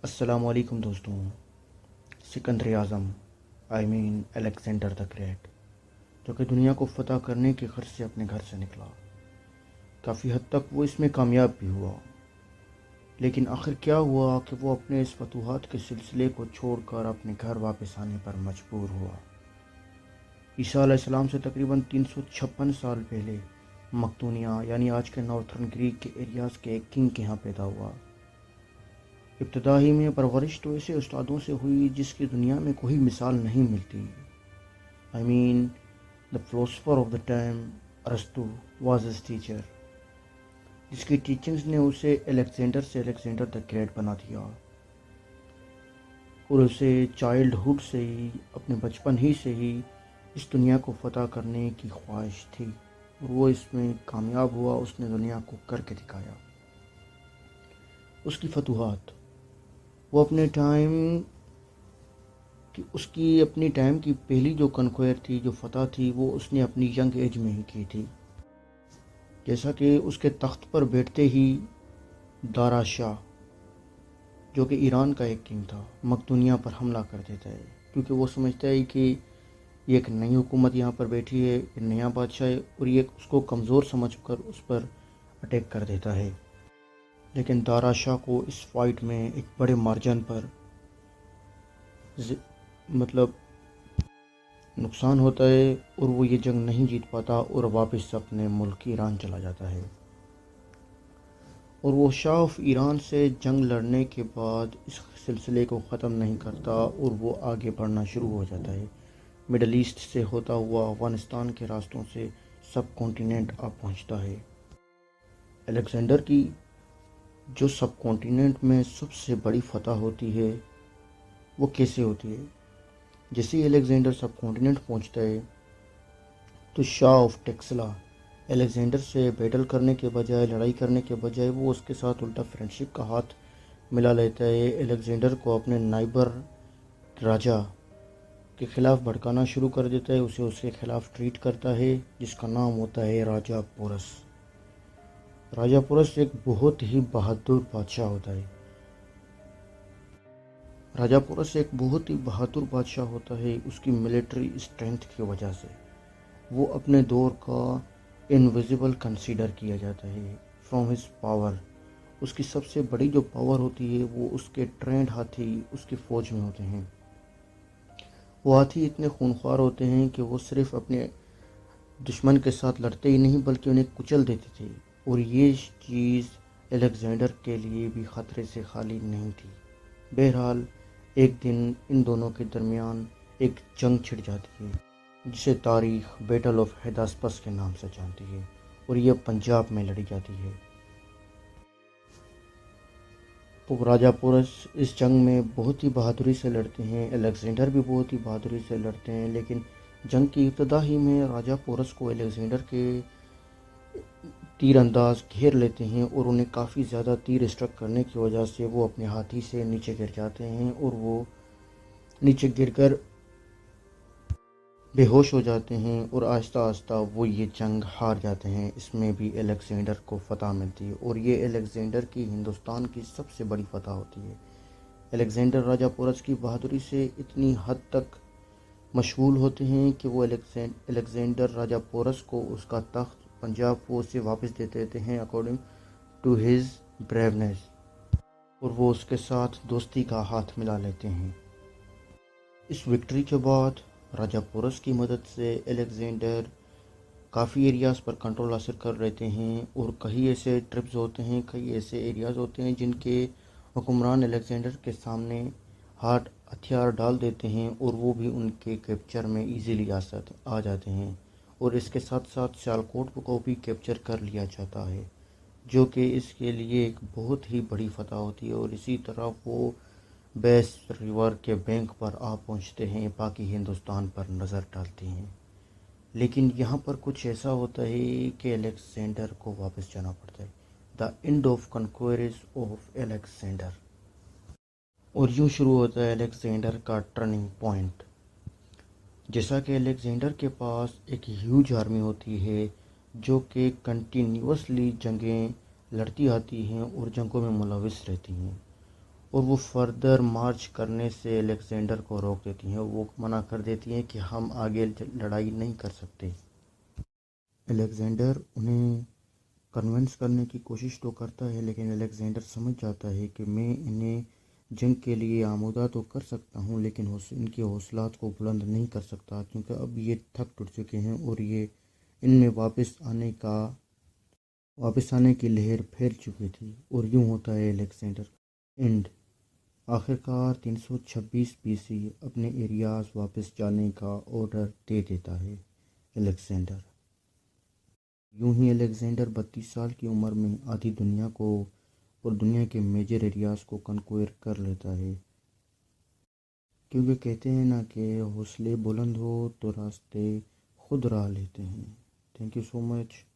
السلام علیکم دوستوں. سکندر اعظم الیگزینڈر دا گریٹ جو کہ دنیا کو فتح کرنے کے غرض سے اپنے گھر سے نکلا. کافی حد تک وہ اس میں کامیاب بھی ہوا، لیکن آخر کیا ہوا کہ وہ اپنے اس فتوحات کے سلسلے کو چھوڑ کر اپنے گھر واپس آنے پر مجبور ہوا. عیسیٰ علیہ السلام سے تقریباً 356 سال پہلے مقدونیہ یعنی آج کے نارتھرن گریک کے ایریاز کے ایک کنگ کے ہاں پیدا ہوا. ابتدا ہی میں پرورش تو ایسے استادوں سے ہوئی جس کی دنیا میں کوئی مثال نہیں ملتی. The philosopher of the time ارسطو واز ہز ٹیچر، جس کی ٹیچنگز نے اسے الیگزینڈر سے الیگزینڈر دا گریٹ بنا دیا. اور اسے چائلڈ ہوڈ سے ہی، اپنے بچپن ہی سے ہی اس دنیا کو فتح کرنے کی خواہش تھی، اور وہ اس میں کامیاب ہوا. اس نے دنیا کو کر کے دکھایا. اس کی فتوحات، وہ اپنے ٹائم کی، اس کی اپنی ٹائم کی پہلی جو کنکوئر تھی، جو فتح تھی، وہ اس نے اپنی ینگ ایج میں ہی کی تھی. جیسا کہ اس کے تخت پر بیٹھتے ہی دارا شاہ، جو کہ ایران کا ایک کنگ تھا، مقدونیہ پر حملہ کر دیتا ہے، کیونکہ وہ سمجھتا ہے کہ یہ ایک نئی حکومت یہاں پر بیٹھی ہے، ایک نیا بادشاہ ہے، اور یہ اس کو کمزور سمجھ کر اس پر اٹیک کر دیتا ہے. لیکن دارا شاہ کو اس فائٹ میں ایک بڑے مارجن پر نقصان ہوتا ہے، اور وہ یہ جنگ نہیں جیت پاتا اور واپس اپنے ملک ایران چلا جاتا ہے. اور وہ شاہ آف ایران سے جنگ لڑنے کے بعد اس سلسلے کو ختم نہیں کرتا، اور وہ آگے بڑھنا شروع ہو جاتا ہے. مڈل ایسٹ سے ہوتا ہوا افغانستان کے راستوں سے سب کانٹیننٹ آ پہنچتا ہے. الیگزینڈر کی جو سب کانٹیننٹ میں سب سے بڑی فتح ہوتی ہے، وہ کیسے ہوتی ہے؟ جیسے الیگزینڈر سب کانٹیننٹ پہنچتا ہے تو شاہ آف ٹیکسلا الیگزینڈر سے بیٹل کرنے کے بجائے، لڑائی کرنے کے بجائے، وہ اس کے ساتھ الٹا فرینڈشپ کا ہاتھ ملا لیتا ہے. الیگزینڈر کو اپنے نائبر راجا کے خلاف بھڑکانا شروع کر دیتا ہے، اسے اس کے خلاف ٹریٹ کرتا ہے، جس کا نام ہوتا ہے راجا پورس. راجا پورس ایک بہت ہی بہادر بادشاہ ہوتا ہے. راجا پورس ایک بہت ہی بہادر بادشاہ ہوتا ہے. اس کی ملٹری اسٹرینتھ کی وجہ سے وہ اپنے دور کا انویزیبل کنسیڈر کیا جاتا ہے. فرام ہز پاور، اس کی سب سے بڑی جو پاور ہوتی ہے وہ اس کے ٹرینڈ ہاتھی اس کی فوج میں ہوتے ہیں. وہ ہاتھی اتنے خونخوار ہوتے ہیں کہ وہ صرف اپنے دشمن کے ساتھ لڑتے ہی نہیں بلکہ انہیں کچل دیتے تھے. اور یہ چیز الیگزینڈر کے لیے بھی خطرے سے خالی نہیں تھی. بہرحال ایک دن ان دونوں کے درمیان ایک جنگ چھڑ جاتی ہے، جسے تاریخ بیٹل آف ہیداسپس کے نام سے جانتی ہے، اور یہ پنجاب میں لڑی جاتی ہے. تو راجا پورس اس جنگ میں بہت ہی بہادری سے لڑتے ہیں، الیگزینڈر بھی بہت ہی بہادری سے لڑتے ہیں. لیکن جنگ کی ابتدا ہی میں راجا پورس کو الیگزینڈر کے تیر انداز گھیر لیتے ہیں، اور انہیں کافی زیادہ تیر اسٹرک کرنے کی وجہ سے وہ اپنے ہاتھی سے نیچے گر جاتے ہیں، اور وہ نیچے گر کر بے ہوش ہو جاتے ہیں، اور آہستہ آہستہ وہ یہ جنگ ہار جاتے ہیں. اس میں بھی الیگزینڈر کو فتح ملتی ہے، اور یہ الیگزینڈر کی ہندوستان کی سب سے بڑی فتح ہوتی ہے. الیگزینڈر راجا پورس کی بہادری سے اتنی حد تک مشغول ہوتے ہیں کہ وہ الیگزینڈر راجا پورس کو اس کا تخت پنجاب کو اسے واپس دے دیتے ہیں اکارڈنگ ٹو ہز بریونیس، اور وہ اس کے ساتھ دوستی کا ہاتھ ملا لیتے ہیں. اس وکٹری کے بعد راجا پورس کی مدد سے الیگزینڈر کافی ایریاز پر کنٹرول حاصل کر لیتے ہیں، اور کئی ایسے ٹرپس ہوتے ہیں، کئی ایسے ایریاز ہوتے ہیں جن کے حکمران الیگزینڈر کے سامنے ہاتھ ہتھیار ڈال دیتے ہیں، اور وہ بھی ان کے کیپچر میں ایزیلی آ جاتے ہیں. اور اس کے ساتھ ساتھ سیالکوٹ کو بھی کیپچر کر لیا جاتا ہے، جو کہ اس کے لیے ایک بہت ہی بڑی فتح ہوتی ہے. اور اسی طرح وہ بیس ریور کے بینک پر آ پہنچتے ہیں، باقی ہندوستان پر نظر ڈالتے ہیں. لیکن یہاں پر کچھ ایسا ہوتا ہے کہ الیگزینڈر کو واپس جانا پڑتا ہے. The end of conquers of Alexander. اور یوں شروع ہوتا ہے الیگزینڈر کا ٹرننگ پوائنٹ. جیسا کہ الیگزینڈر کے پاس ایک ہیوج آرمی ہوتی ہے جو کہ کنٹینیوسلی جنگیں لڑتی آتی ہیں اور جنگوں میں ملوث رہتی ہیں، اور وہ فردر مارچ کرنے سے الیگزینڈر کو روک دیتی ہیں، وہ منع کر دیتی ہیں کہ ہم آگے لڑائی نہیں کر سکتے۔ الیگزینڈر انہیں کنونس کرنے کی کوشش تو کرتا ہے، لیکن الیگزینڈر سمجھ جاتا ہے کہ میں انہیں جنگ کے لیے آمادہ تو کر سکتا ہوں، لیکن ان کے حوصلات کو بلند نہیں کر سکتا، کیونکہ اب یہ تھک ٹوٹ چکے ہیں اور یہ ان میں واپس آنے کی لہر پھیل چکی تھی۔ اور یوں ہوتا ہے الیگزینڈر اینڈ۔ آخرکار 326 BC اپنے ایریاز واپس جانے کا آرڈر دے دیتا ہے الیگزینڈر۔ یوں ہی الیگزینڈر 32 سال کی عمر میں آدھی دنیا کو اور دنیا کے میجر ایریاز کو کنکوئر کر لیتا ہے، کیونکہ کہتے ہیں نا کہ حوصلے بلند ہو تو راستے خود راہ لیتے ہیں۔ Thank you so much.